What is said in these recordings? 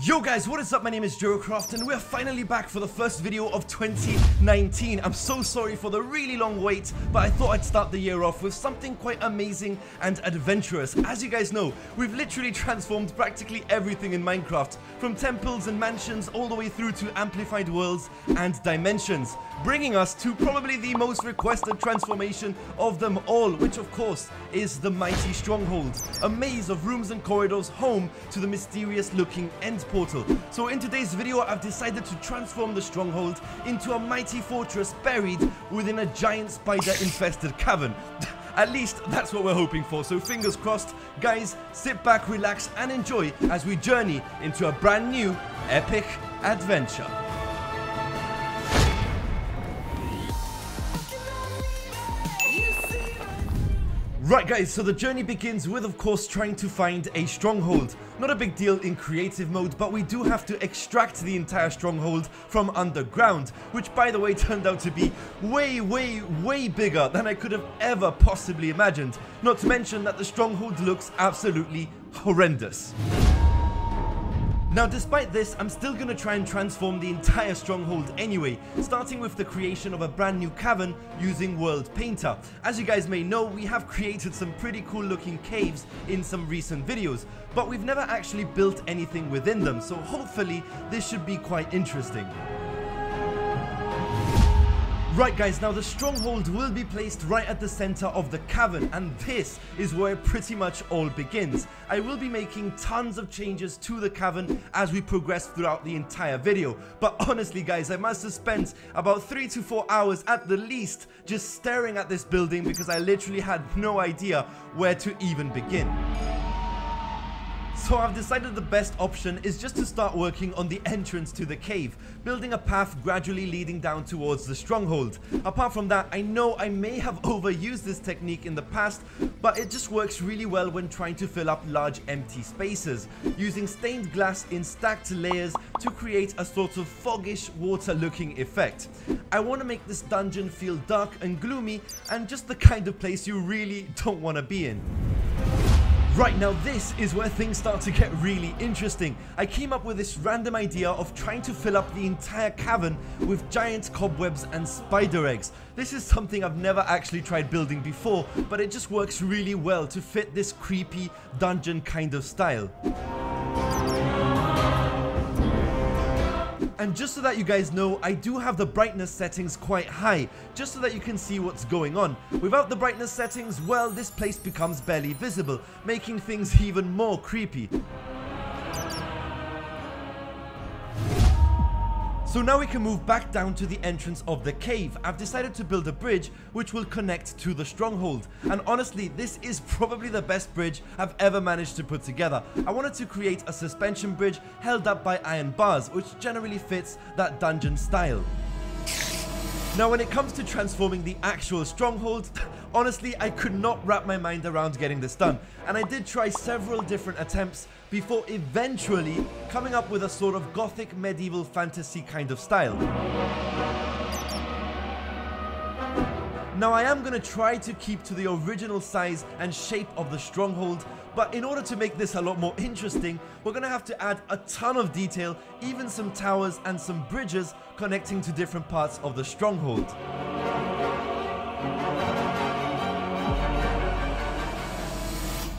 Yo guys, what is up? My name is Jeracraft and we're finally back for the first video of 2019. I'm so sorry for the really long wait, but I thought I'd start the year off with something quite amazing and adventurous. As you guys know, we've literally transformed practically everything in Minecraft, from temples and mansions all the way through to amplified worlds and dimensions, bringing us to probably the most requested transformation of them all, which of course is the mighty Stronghold, a maze of rooms and corridors home to the mysterious looking end portal. So in today's video, I've decided to transform the Stronghold into a mighty fortress buried within a giant spider infested cavern. At least that's what we're hoping for, so fingers crossed. Guys, sit back, relax and enjoy as we journey into a brand new epic adventure. Right guys, so the journey begins with of course trying to find a stronghold. Not a big deal in creative mode, but we do have to extract the entire stronghold from underground, which by the way turned out to be way bigger than I could have ever possibly imagined. Not to mention that the stronghold looks absolutely horrendous. Now despite this, I'm still gonna try and transform the entire stronghold anyway, starting with the creation of a brand new cavern using World Painter. As you guys may know, we have created some pretty cool looking caves in some recent videos, but we've never actually built anything within them, so hopefully this should be quite interesting. Right guys, now the stronghold will be placed right at the center of the cavern, and this is where pretty much all begins. I will be making tons of changes to the cavern as we progress throughout the entire video, but honestly guys, I must have spent about 3 to 4 hours at the least just staring at this building because I literally had no idea where to even begin. So I've decided the best option is just to start working on the entrance to the cave, building a path gradually leading down towards the stronghold. Apart from that, I know I may have overused this technique in the past, but it just works really well when trying to fill up large empty spaces, using stained glass in stacked layers to create a sort of foggish water looking effect. I want to make this dungeon feel dark and gloomy and just the kind of place you really don't want to be in. Right, now this is where things start to get really interesting. I came up with this random idea of trying to fill up the entire cavern with giant cobwebs and spider eggs. This is something I've never actually tried building before, but it just works really well to fit this creepy dungeon kind of style. And just so that you guys know, I do have the brightness settings quite high, just so that you can see what's going on. Without the brightness settings, well, this place becomes barely visible, making things even more creepy. So now we can move back down to the entrance of the cave. I've decided to build a bridge which will connect to the stronghold. And honestly, this is probably the best bridge I've ever managed to put together. I wanted to create a suspension bridge held up by iron bars, which generally fits that dungeon style. Now when it comes to transforming the actual stronghold, honestly I could not wrap my mind around getting this done, and I did try several different attempts before eventually coming up with a sort of gothic medieval fantasy kind of style. Now I am going to try to keep to the original size and shape of the stronghold, but in order to make this a lot more interesting, we're going to have to add a ton of detail, even some towers and some bridges connecting to different parts of the stronghold.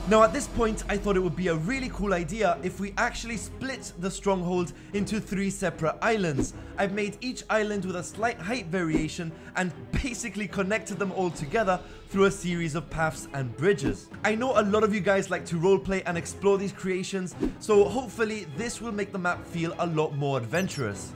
Now at this point, I thought it would be a really cool idea if we actually split the stronghold into 3 separate islands. I've made each island with a slight height variation and basically connected them all together through a series of paths and bridges. I know a lot of you guys like to roleplay and explore these creations, so hopefully this will make the map feel a lot more adventurous.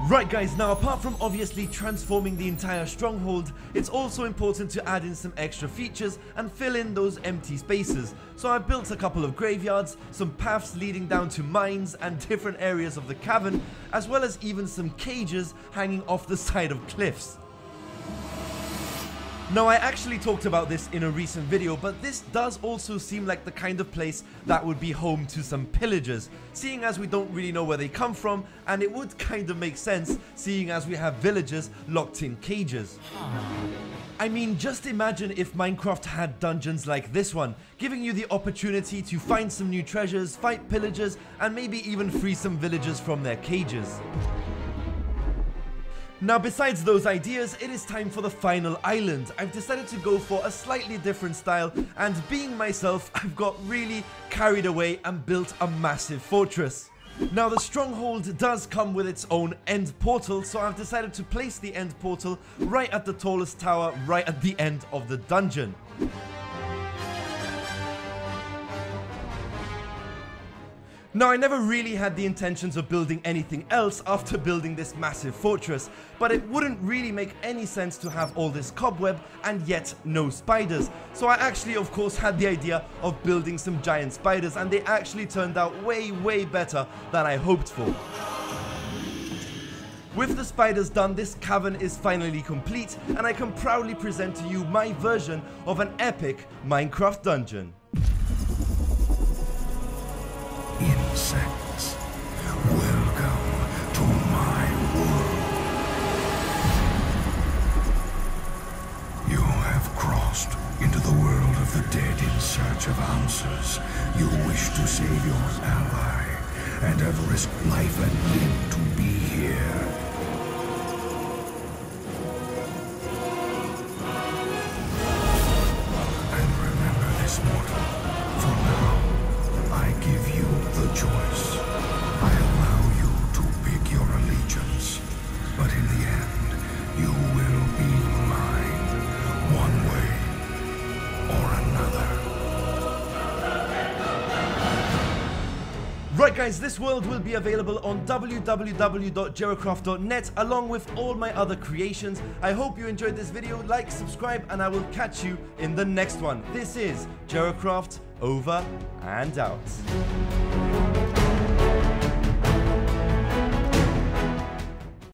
Right guys, now apart from obviously transforming the entire stronghold, it's also important to add in some extra features and fill in those empty spaces. So I've built a couple of graveyards, some paths leading down to mines and different areas of the cavern, as well as even some cages hanging off the side of cliffs. Now I actually talked about this in a recent video, but this does also seem like the kind of place that would be home to some pillagers, seeing as we don't really know where they come from, and it would kind of make sense seeing as we have villagers locked in cages. I mean, just imagine if Minecraft had dungeons like this one, giving you the opportunity to find some new treasures, fight pillagers, and maybe even free some villagers from their cages. Now, besides those ideas, it is time for the final island. I've decided to go for a slightly different style, and being myself, I've got really carried away and built a massive fortress. Now, the stronghold does come with its own end portal, so I've decided to place the end portal right at the tallest tower, right at the end of the dungeon. Now, I never really had the intentions of building anything else after building this massive fortress, but it wouldn't really make any sense to have all this cobweb and yet no spiders. So I actually, of course, had the idea of building some giant spiders, and they actually turned out way better than I hoped for. With the spiders done, this cavern is finally complete, and I can proudly present to you my version of an epic Minecraft dungeon. Insects, welcome to my world. You have crossed into the world of the dead in search of answers. You wish to save your ally and have risked life and limb to be here. And remember this, mortal. For now, I give you the choice. I allow you to pick your allegiance, but in the end, you will be mine, one way or another. Right guys, this world will be available on www.jeracraft.net along with all my other creations. I hope you enjoyed this video, like, subscribe, and I will catch you in the next one. This is Jeracraft, over and out.